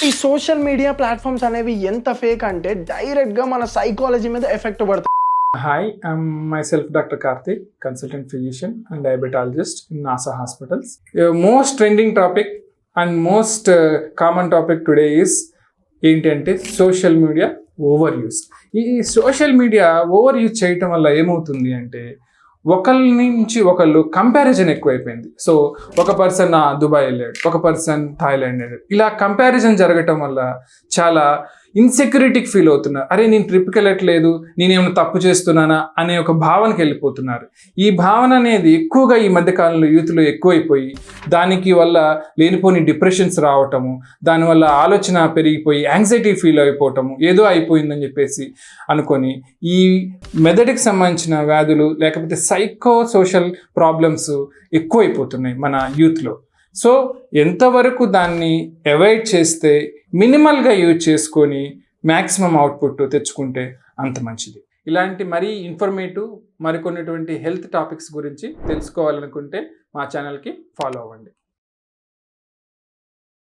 ఈ social media platforms అనేవి ఎంత ఫేక్ అంటే డైరెక్ట్గా మన సైకాలజీ మీద ఎఫెక్ట్ పడుతుంది. Hi, I'm myself Dr. Karthik, consultant physician and diabetologist in NASA Hospitals. Most trending topic and most common topic today is ఏంటంటే సోషల్ మీడియా ఓవర్ యూస్. ఈ social media over use చేయటం వల్ల ఏమవుతుంది అంటే ఒకళ్ళ నుంచి ఒకళ్ళు కంపారిజన్ ఎక్కువైపోయింది. సో ఒక పర్సన్ దుబాయ్ వెళ్ళాడు, ఒక పర్సన్ థాయిలాండ్ వెళ్ళాడు. ఇలా కంపారిజన్ జరగటం వల్ల చాలా ఇన్సెక్యూరిటీకి ఫీల్ అవుతున్నారు. అరే నేను ట్రిప్కి వెళ్ళట్లేదు, నేనేమైనా తప్పు చేస్తున్నానా అనే ఒక భావనకి వెళ్ళిపోతున్నారు. ఈ భావన అనేది ఎక్కువగా ఈ మధ్యకాలంలో యూత్లో ఎక్కువైపోయి దానికి వల్ల లేనిపోని డిప్రెషన్స్ రావటము, దానివల్ల ఆలోచన పెరిగిపోయి యాంగ్జైటీ ఫీల్ అయిపోవటము, ఏదో అయిపోయిందని చెప్పేసి అనుకొని ఈ మెదడుకి సంబంధించిన వ్యాధులు లేకపోతే సైకో సోషల్ ప్రాబ్లమ్స్ ఎక్కువైపోతున్నాయి మన యూత్లో. సో ఎంతవరకు దాన్ని అవాయిడ్ చేస్తే మినిమల్గా యూజ్ చేసుకొని మ్యాక్సిమం అవుట్పుట్ తెచ్చుకుంటే అంత మంచిది. ఇలాంటి మరీ ఇన్ఫర్మేటివ్ మరికొన్నిటువంటి హెల్త్ టాపిక్స్ గురించి తెలుసుకోవాలనుకుంటే మా ఛానల్కి ఫాలో అవ్వండి.